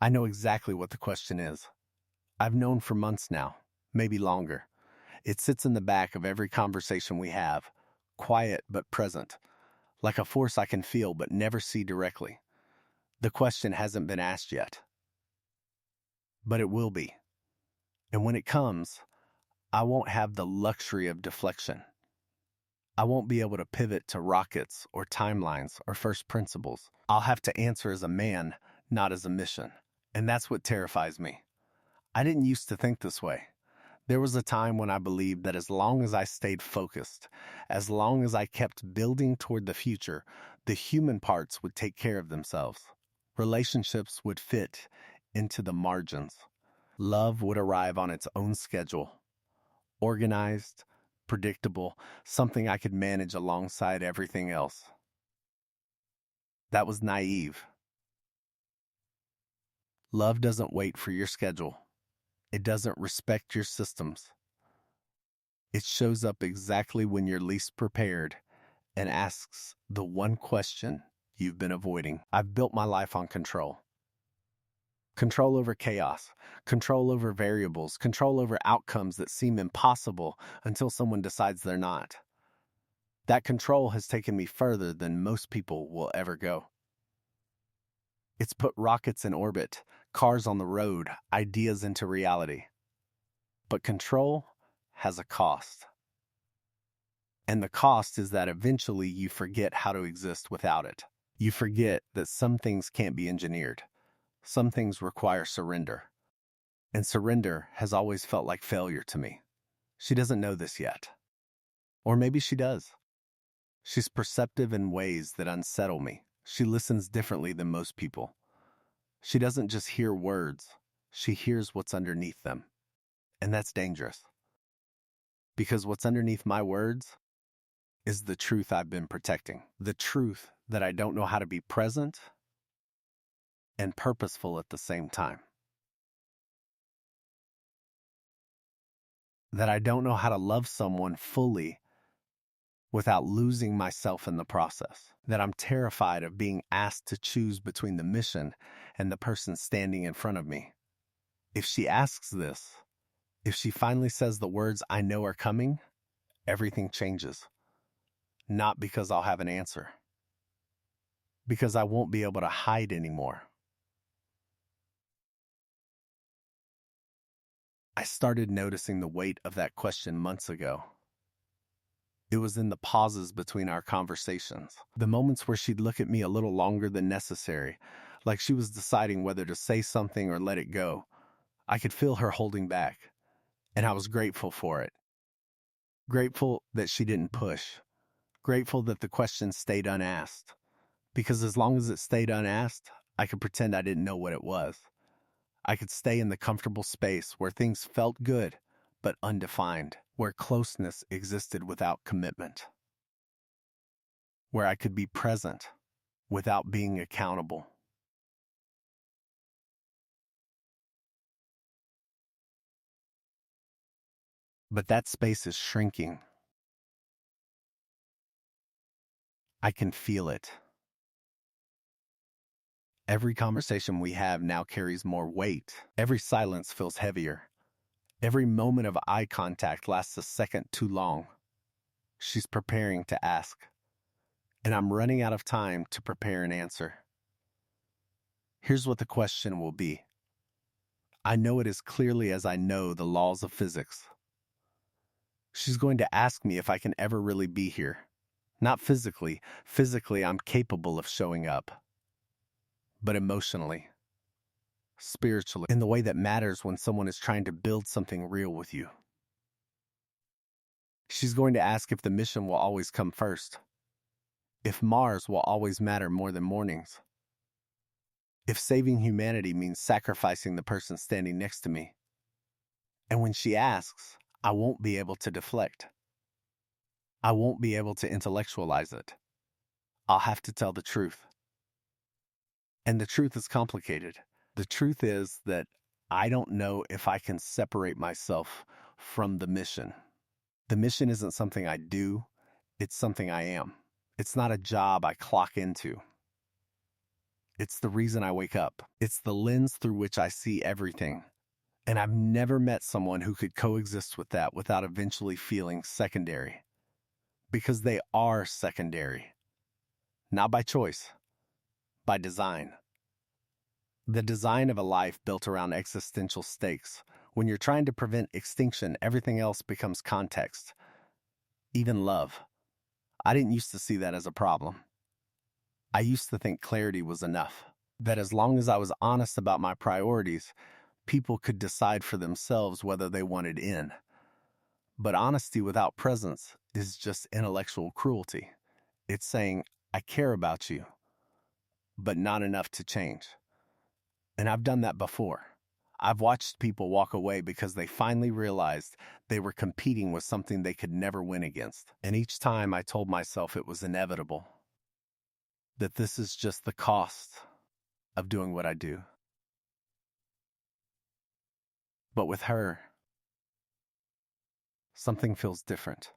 I know exactly what the question is. I've known for months now, maybe longer. It sits in the back of every conversation we have, quiet but present, like a force I can feel but never see directly. The question hasn't been asked yet, but it will be. And when it comes, I won't have the luxury of deflection. I won't be able to pivot to rockets or timelines or first principles. I'll have to answer as a man, not as a mission. And that's what terrifies me. I didn't used to think this way. There was a time when I believed that as long as I stayed focused, as long as I kept building toward the future, the human parts would take care of themselves. Relationships would fit into the margins. Love would arrive on its own schedule, organized, predictable, something I could manage alongside everything else. That was naive. Love doesn't wait for your schedule. It doesn't respect your systems. It shows up exactly when you're least prepared and asks the one question you've been avoiding. I've built my life on control. Control over chaos, control over variables, control over outcomes that seem impossible until someone decides they're not. That control has taken me further than most people will ever go. It's put rockets in orbit, cars on the road, ideas into reality. But control has a cost. And the cost is that eventually you forget how to exist without it. You forget that some things can't be engineered. Some things require surrender. And surrender has always felt like failure to me. She doesn't know this yet. Or maybe she does. She's perceptive in ways that unsettle me. She listens differently than most people. She doesn't just hear words. She hears what's underneath them. And that's dangerous. Because what's underneath my words is the truth I've been protecting. The truth that I don't know how to be present and purposeful at the same time. That I don't know how to love someone fully without losing myself in the process. That I'm terrified of being asked to choose between the mission and the person standing in front of me. If she asks this, if she finally says the words I know are coming, everything changes. Not because I'll have an answer. Because I won't be able to hide anymore. I started noticing the weight of that question months ago. It was in the pauses between our conversations, the moments where she'd look at me a little longer than necessary, like she was deciding whether to say something or let it go. I could feel her holding back, and I was grateful for it. Grateful that she didn't push. Grateful that the question stayed unasked. Because as long as it stayed unasked, I could pretend I didn't know what it was. I could stay in the comfortable space where things felt good, but undefined, where closeness existed without commitment, where I could be present without being accountable. But that space is shrinking. I can feel it. Every conversation we have now carries more weight. Every silence feels heavier. Every moment of eye contact lasts a second too long. She's preparing to ask, and I'm running out of time to prepare an answer. Here's what the question will be. I know it as clearly as I know the laws of physics. She's going to ask me if I can ever really be here. Not physically. Physically, I'm capable of showing up. But emotionally, spiritually, in the way that matters when someone is trying to build something real with you. She's going to ask if the mission will always come first. If Mars will always matter more than mornings. If saving humanity means sacrificing the person standing next to me. And when she asks, I won't be able to deflect. I won't be able to intellectualize it. I'll have to tell the truth. And the truth is complicated. The truth is that I don't know if I can separate myself from the mission. The mission isn't something I do, it's something I am. It's not a job I clock into. It's the reason I wake up. It's the lens through which I see everything. And I've never met someone who could coexist with that without eventually feeling secondary. Because they are secondary. Not by choice, by design. The design of a life built around existential stakes. When you're trying to prevent extinction, everything else becomes context. Even love. I didn't used to see that as a problem. I used to think clarity was enough. That as long as I was honest about my priorities, people could decide for themselves whether they wanted in. But honesty without presence is just intellectual cruelty. It's saying, I care about you, but not enough to change. And I've done that before. I've watched people walk away because they finally realized they were competing with something they could never win against. And each time I told myself it was inevitable, that this is just the cost of doing what I do. But with her, something feels different.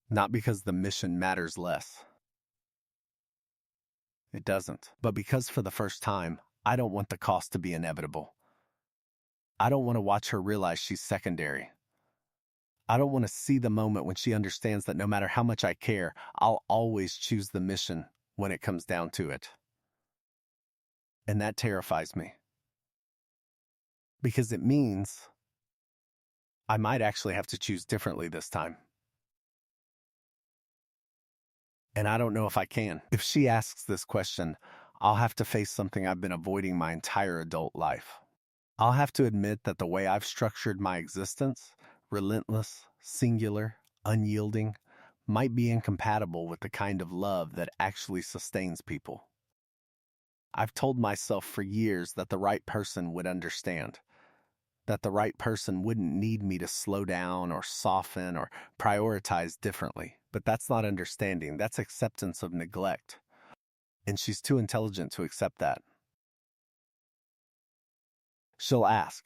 Not because the mission matters less. It doesn't. But because for the first time, I don't want the cost to be inevitable. I don't want to watch her realize she's secondary. I don't want to see the moment when she understands that no matter how much I care, I'll always choose the mission when it comes down to it. And that terrifies me. Because it means I might actually have to choose differently this time. And I don't know if I can. If she asks this question, I'll have to face something I've been avoiding my entire adult life. I'll have to admit that the way I've structured my existence, relentless, singular, unyielding, might be incompatible with the kind of love that actually sustains people. I've told myself for years that the right person would understand, that the right person wouldn't need me to slow down or soften or prioritize differently. But that's not understanding, that's acceptance of neglect. And she's too intelligent to accept that. She'll ask.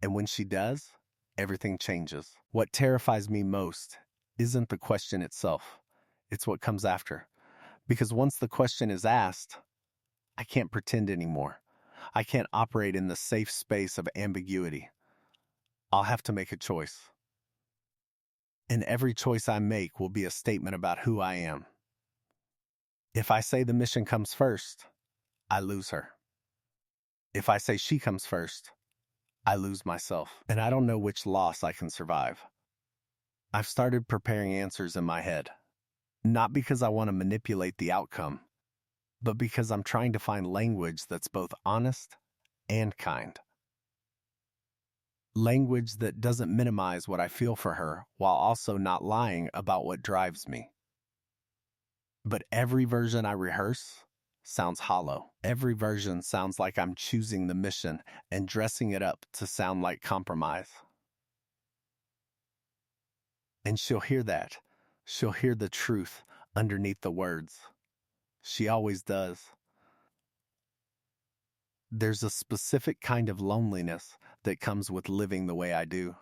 And when she does, everything changes. What terrifies me most isn't the question itself. It's what comes after. Because once the question is asked, I can't pretend anymore. I can't operate in the safe space of ambiguity. I'll have to make a choice. And every choice I make will be a statement about who I am. If I say the mission comes first, I lose her. If I say she comes first, I lose myself. And I don't know which loss I can survive. I've started preparing answers in my head. Not because I want to manipulate the outcome, but because I'm trying to find language that's both honest and kind. Language that doesn't minimize what I feel for her while also not lying about what drives me. But every version I rehearse sounds hollow. Every version sounds like I'm choosing the mission and dressing it up to sound like compromise. And she'll hear that. She'll hear the truth underneath the words. She always does. There's a specific kind of loneliness that comes with living the way I do.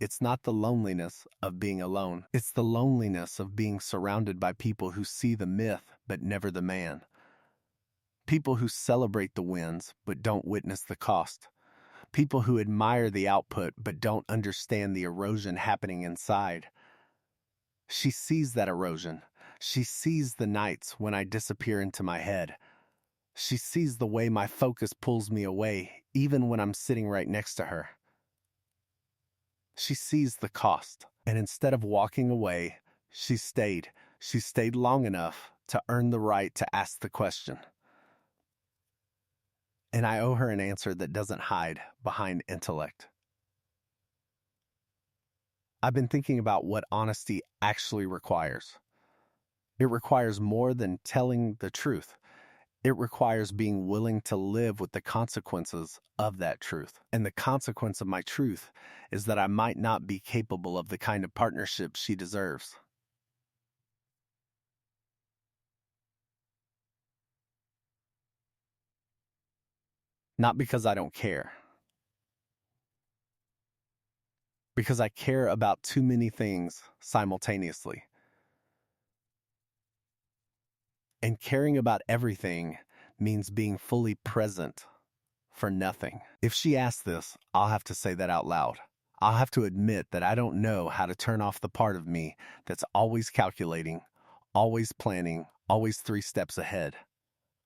It's not the loneliness of being alone. It's the loneliness of being surrounded by people who see the myth but never the man. People who celebrate the wins but don't witness the cost. People who admire the output but don't understand the erosion happening inside. She sees that erosion. She sees the nights when I disappear into my head. She sees the way my focus pulls me away, even when I'm sitting right next to her. She sees the cost, and instead of walking away, she stayed. She stayed long enough to earn the right to ask the question. And I owe her an answer that doesn't hide behind intellect. I've been thinking about what honesty actually requires. It requires more than telling the truth. It requires being willing to live with the consequences of that truth. And the consequence of my truth is that I might not be capable of the kind of partnership she deserves. Not because I don't care, because I care about too many things simultaneously. And caring about everything means being fully present for nothing. If she asks this, I'll have to say that out loud. I'll have to admit that I don't know how to turn off the part of me that's always calculating, always planning, always 3 steps ahead.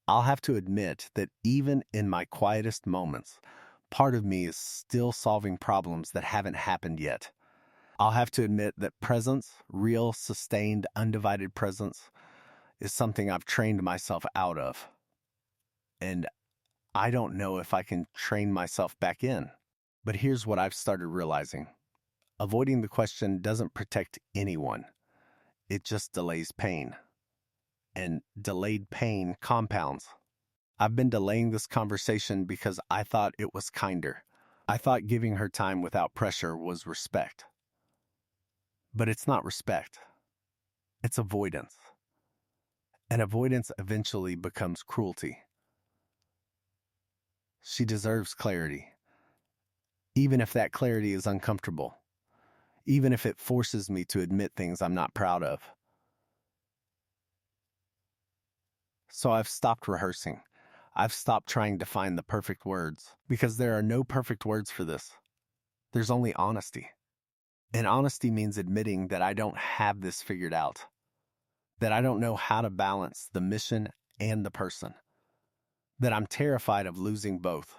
I'll have to admit that even in my quietest moments, part of me is still solving problems that haven't happened yet. I'll have to admit that presence, real, sustained, undivided presence, is something I've trained myself out of. And I don't know if I can train myself back in. But here's what I've started realizing. Avoiding the question doesn't protect anyone. It just delays pain. And delayed pain compounds. I've been delaying this conversation because I thought it was kinder. I thought giving her time without pressure was respect. But it's not respect. It's avoidance. And avoidance eventually becomes cruelty. She deserves clarity. Even if that clarity is uncomfortable. Even if it forces me to admit things I'm not proud of. So I've stopped rehearsing. I've stopped trying to find the perfect words, because there are no perfect words for this. There's only honesty. And honesty means admitting that I don't have this figured out, that I don't know how to balance the mission and the person, that I'm terrified of losing both,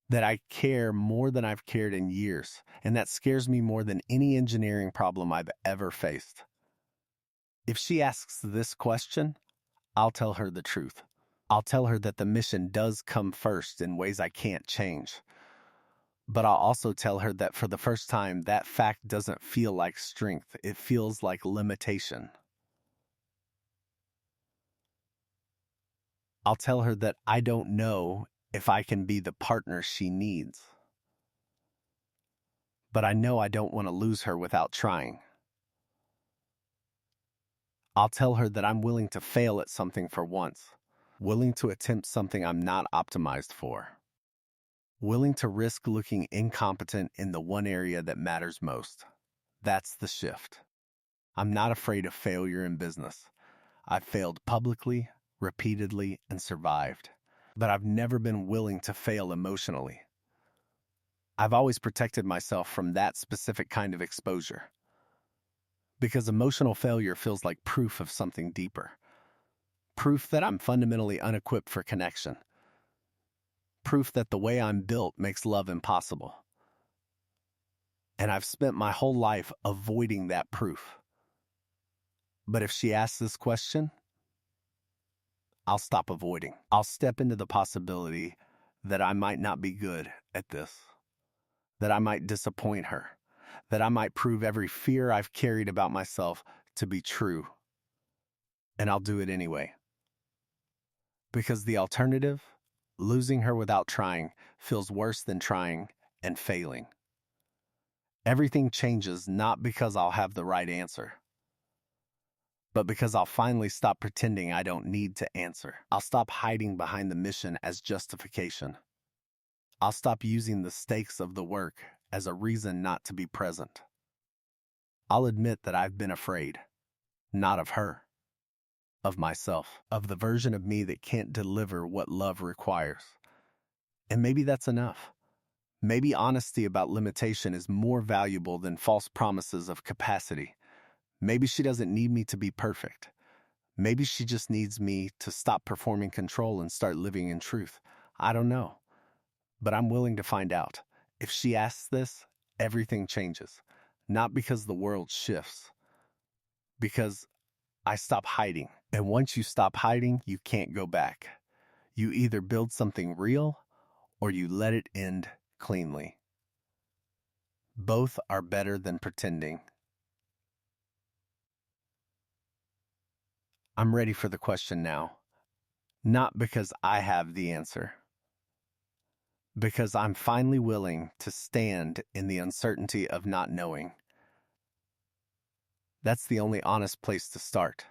that I care more than I've cared in years, and that scares me more than any engineering problem I've ever faced. If she asks this question, I'll tell her the truth. I'll tell her that the mission does come first in ways I can't change. But I'll also tell her that for the first time, that fact doesn't feel like strength. It feels like limitation. I'll tell her that I don't know if I can be the partner she needs. But I know I don't want to lose her without trying. I'll tell her that I'm willing to fail at something for once, willing to attempt something I'm not optimized for, willing to risk looking incompetent in the one area that matters most. That's the shift. I'm not afraid of failure in business. I've failed publicly, repeatedly, and survived. But I've never been willing to fail emotionally. I've always protected myself from that specific kind of exposure. Because emotional failure feels like proof of something deeper. Proof that I'm fundamentally unequipped for connection. Proof that the way I'm built makes love impossible. And I've spent my whole life avoiding that proof. But if she asks this question, I'll stop avoiding. I'll step into the possibility that I might not be good at this, that I might disappoint her, that I might prove every fear I've carried about myself to be true. And I'll do it anyway. Because the alternative, losing her without trying, feels worse than trying and failing. Everything changes not because I'll have the right answer, but because I'll finally stop pretending I don't need to answer. I'll stop hiding behind the mission as justification. I'll stop using the stakes of the work as a reason not to be present. I'll admit that I've been afraid, not of her, of myself, of the version of me that can't deliver what love requires. And maybe that's enough. Maybe honesty about limitation is more valuable than false promises of capacity. Maybe she doesn't need me to be perfect. Maybe she just needs me to stop performing control and start living in truth. I don't know. But I'm willing to find out. If she asks this, everything changes. Not because the world shifts. Because I stop hiding. And once you stop hiding, you can't go back. You either build something real or you let it end cleanly. Both are better than pretending. I'm ready for the question now. Not because I have the answer. Because I'm finally willing to stand in the uncertainty of not knowing. That's the only honest place to start.